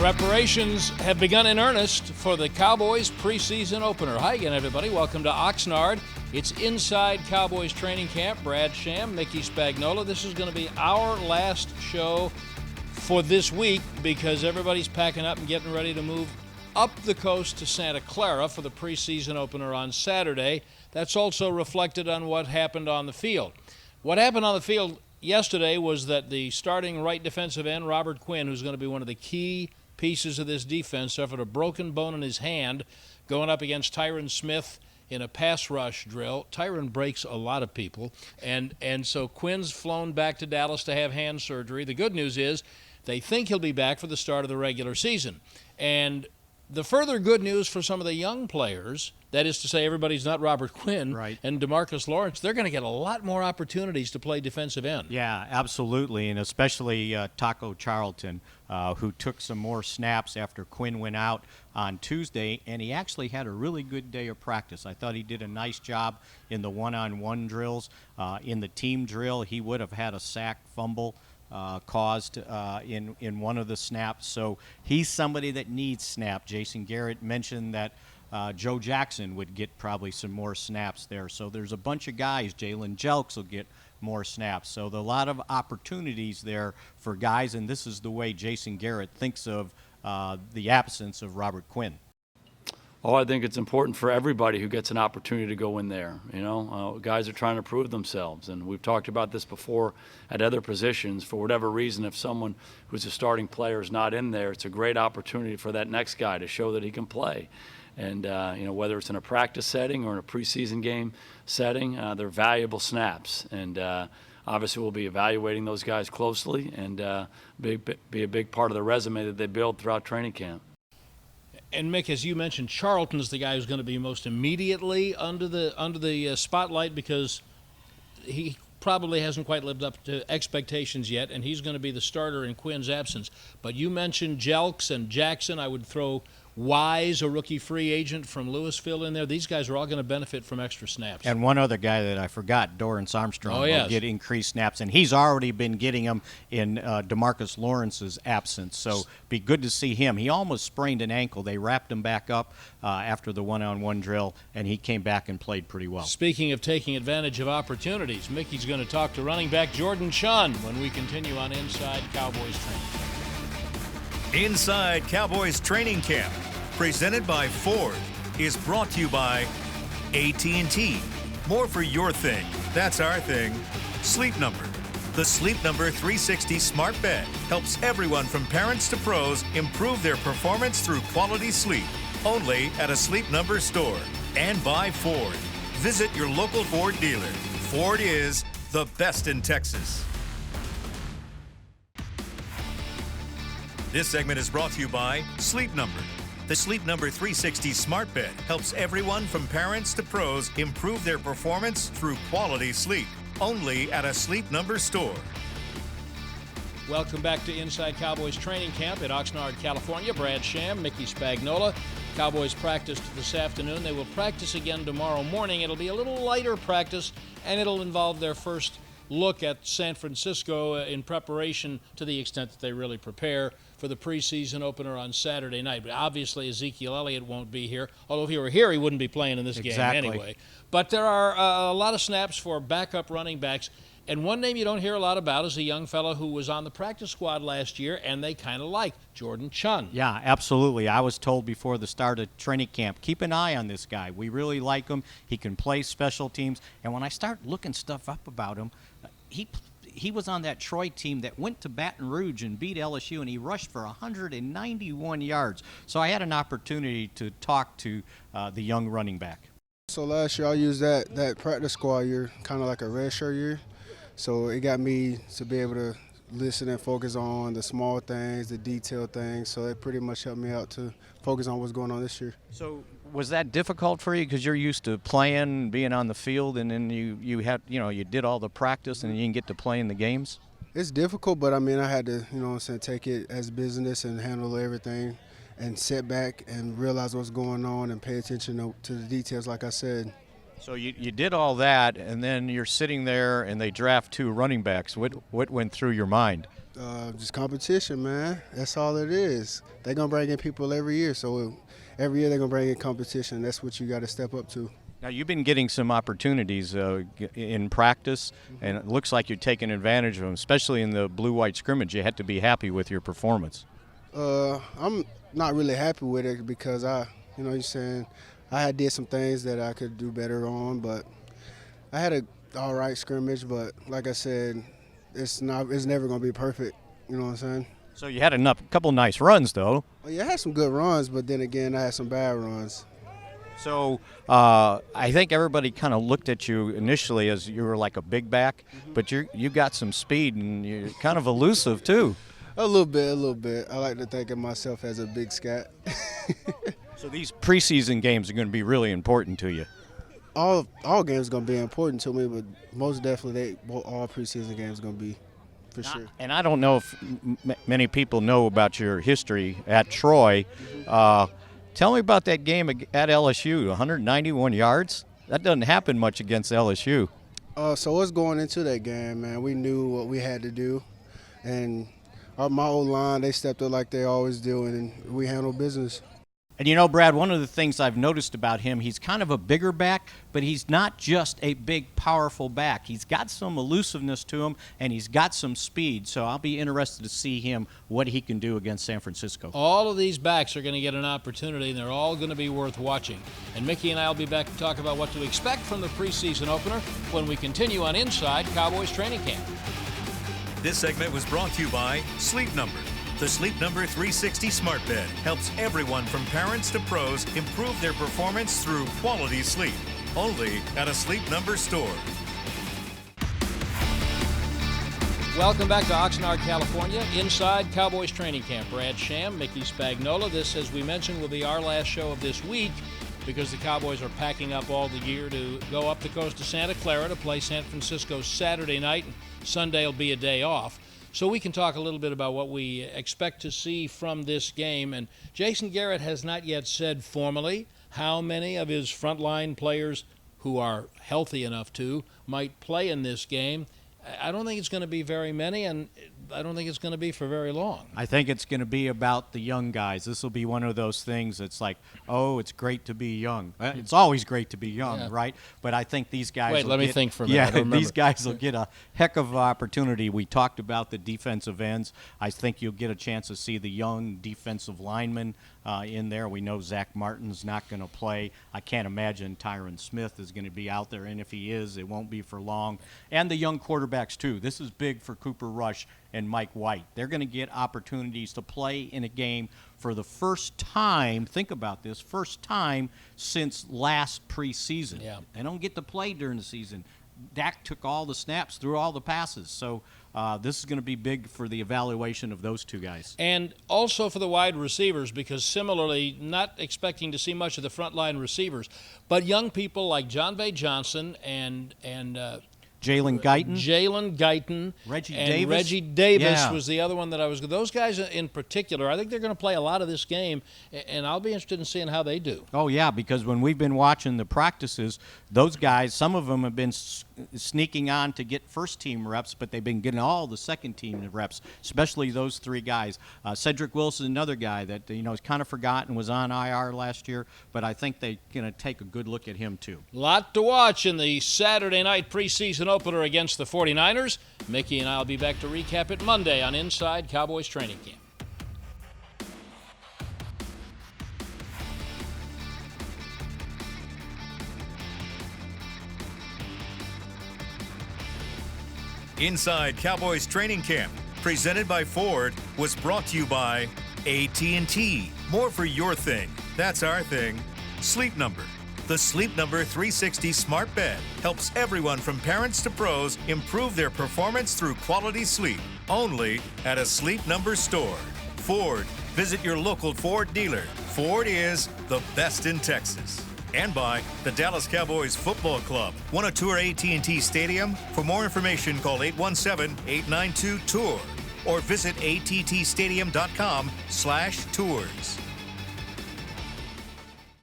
Preparations have begun in earnest for the Cowboys preseason opener. Hi again, everybody. Welcome to Oxnard. It's inside Cowboys training camp. Brad Sham, Mickey Spagnola. This is going to be our last show for this week because everybody's packing up and getting ready to move up the coast to Santa Clara for the preseason opener on Saturday. That's also reflected on what happened on the field. What happened on the field yesterday was that the starting right defensive end, Robert Quinn, who's going to be one of the key pieces of this defense, suffered a broken bone in his hand going up against Tyron Smith in a pass rush drill. Tyron breaks a lot of people, and so Quinn's flown back to Dallas to have hand surgery. The good news is they think he'll be back for the start of the regular season. And the further good news for some of the young players, that is to say everybody's not Robert Quinn right, and DeMarcus Lawrence, they're going to get a lot more opportunities to play defensive end. Yeah, absolutely, and especially Taco Charlton, who took some more snaps after Quinn went out on Tuesday, and he actually had a really good day of practice. I thought he did a nice job in the one-on-one drills. In the team drill, he would have had a sack fumble caused in one of the snaps. So he's somebody that needs snap. Jason Garrett mentioned that Joe Jackson would get probably some more snaps there. So there's a bunch of guys. Jalen Jelks will get more snaps. So there are a lot of opportunities there for guys, and this is the way Jason Garrett thinks of the absence of Robert Quinn. Oh, I think it's important for everybody who gets an opportunity to go in there. You know, guys are trying to prove themselves, and we've talked about this before at other positions. For whatever reason, if someone who's a starting player is not in there, it's a great opportunity for that next guy to show that he can play. And, you know, whether it's in a practice setting or in a preseason game setting, they're valuable snaps. And obviously we'll be evaluating those guys closely and be a big part of the resume that they build throughout training camp. And Mick, as you mentioned, Charlton's the guy who's going to be most immediately under the spotlight because he probably hasn't quite lived up to expectations yet, and he's going to be the starter in Quinn's absence. But you mentioned Jelks and Jackson. I would throw Wise, a rookie free agent from Louisville, in there. These guys are all going to benefit from extra snaps. And one other guy that I forgot, Dorrance Armstrong, will get increased snaps, and he's already been getting them in DeMarcus Lawrence's absence. So be good to see him. He almost sprained an ankle. They wrapped him back up after the one-on-one drill, and he came back and played pretty well. Speaking of taking advantage of opportunities, Mickey's going to talk to running back Jordan Chunn when we continue on Inside Cowboys Training Camp. Inside Cowboys Training Camp, presented by Ford, is brought to you by AT&T. More for your thing. That's our thing. Sleep Number. The Sleep Number 360 smart bed helps everyone from parents to pros improve their performance through quality sleep. Only at a Sleep Number store. And by Ford. Visit your local Ford dealer. Ford is the best in Texas. This segment is brought to you by Sleep Number. The Sleep Number 360 smart bed helps everyone from parents to pros improve their performance through quality sleep. Only at a Sleep Number store. Welcome back to Inside Cowboys Training Camp at Oxnard, California. Brad Sham, Mickey Spagnola. Cowboys practiced this afternoon. They will practice again tomorrow morning. It'll be a little lighter practice, and it'll involve their first look at San Francisco in preparation to the extent that they really prepare for the preseason opener on Saturday night. But obviously Ezekiel Elliott won't be here. Although if he were here, he wouldn't be playing in this game anyway. But there are a lot of snaps for backup running backs. And one name you don't hear a lot about is a young fellow who was on the practice squad last year, and they kind of like Jordan Chunn. Yeah, absolutely. I was told before the start of training camp, keep an eye on this guy. We really like him. He can play special teams. And when I start looking stuff up about him, he was on that Troy team that went to Baton Rouge and beat LSU, and he rushed for 191 yards. So I had an opportunity to talk to the young running back. So last year I used that practice squad year, kind of like a redshirt year. So it got me to be able to listen and focus on the small things, the detailed things. So it pretty much helped me out to focus on what's going on this year. So was that difficult for you because you're used to playing, being on the field, and then you had, you did all the practice and you didn't get to play in the games? It's difficult, but I mean, I had to, take it as business and handle everything and sit back and realize what's going on and pay attention to the details, like I said. So you did all that, and then you're sitting there and they draft two running backs. What went through your mind? Just competition, man. That's all it is. They're going to bring in people every year, so every year they're going to bring in competition. That's what you got to step up to. Now, you've been getting some opportunities in practice, and it looks like you're taking advantage of them, especially in the blue-white scrimmage. You had to be happy with your performance. I'm not really happy with it because I did some things that I could do better on, but I had a all right scrimmage. But like I said, it's never going to be perfect. You know what I'm saying? So you had a couple nice runs, though. Well, yeah, I had some good runs, but then again, I had some bad runs. So I think everybody kind of looked at you initially as you were like a big back, but you got some speed and you're kind of elusive too. A little bit. I like to think of myself as a big scat. So these preseason games are going to be really important to you. All games are going to be important to me, but most definitely all preseason games are going to be for sure. And I don't know if many people know about your history at Troy. Tell me about that game at LSU, 191 yards. That doesn't happen much against LSU. So us going into that game, man, we knew what we had to do. And my old line, they stepped up like they always do, and we handled business. And you know, Brad, one of the things I've noticed about him, he's kind of a bigger back, but he's not just a big, powerful back. He's got some elusiveness to him, and he's got some speed. So I'll be interested to see him, what he can do against San Francisco. All of these backs are going to get an opportunity, and they're all going to be worth watching. And Mickey and I will be back to talk about what to expect from the preseason opener when we continue on Inside Cowboys Training Camp. This segment was brought to you by Sleep Number. The Sleep Number 360 Smart Bed helps everyone from parents to pros improve their performance through quality sleep. Only at a Sleep Number store. Welcome back to Oxnard, California, inside Cowboys Training Camp. Brad Sham, Mickey Spagnola. This, as we mentioned, will be our last show of this week because the Cowboys are packing up all the gear to go up the coast to Santa Clara to play San Francisco Saturday night. Sunday will be a day off. So we can talk a little bit about what we expect to see from this game. And Jason Garrett has not yet said formally how many of his frontline players who are healthy enough to might play in this game. I don't think it's going to be very many, and I don't think it's going to be for very long. I think it's going to be about the young guys. This will be one of those things that's like, oh, it's great to be young. It's always great to be young, right? But I think these guys Wait, let me think for a minute. Yeah, these guys will get a heck of an opportunity. We talked about the defensive ends. I think you'll get a chance to see the young defensive linemen in there. We know Zach Martin's not going to play. I can't imagine Tyron Smith is going to be out there, and if he is, it won't be for long. And the young quarterbacks, too. This is big for Cooper Rush and Mike White. They're going to get opportunities to play in a game for the first time. Think about this, first time since last preseason. Yeah. They don't get to play during the season. Dak took all the snaps, threw all the passes. So this is going to be big for the evaluation of those two guys. And also for the wide receivers, because similarly, not expecting to see much of the frontline receivers, but young people like John Bay Johnson and Jalen Guyton. Reggie Davis Yeah. was the other one that I was. Those guys in particular, I think they're going to play a lot of this game, and I'll be interested in seeing how they do. Oh, yeah, because when we've been watching the practices, those guys, some of them have been sneaking on to get first-team reps, but they've been getting all the second-team reps, especially those three guys. Cedric Wilson, another guy that is kind of forgotten, was on IR last year, but I think they're going to take a good look at him too. Lot to watch in the Saturday night preseason opener against the 49ers. Mickey and I will be back to recap it Monday on Inside Cowboys Training Camp. Inside Cowboys Training Camp, presented by Ford, was brought to you by AT&T. More for your thing. That's our thing. Sleep Number. The Sleep Number 360 Smart Bed helps everyone from parents to pros improve their performance through quality sleep. Only at a Sleep Number store. Ford. Visit your local Ford dealer. Ford is the best in Texas. And by the Dallas Cowboys Football Club. Want to tour AT&T Stadium? For more information, call 817-892-TOUR or visit attstadium.com/tours.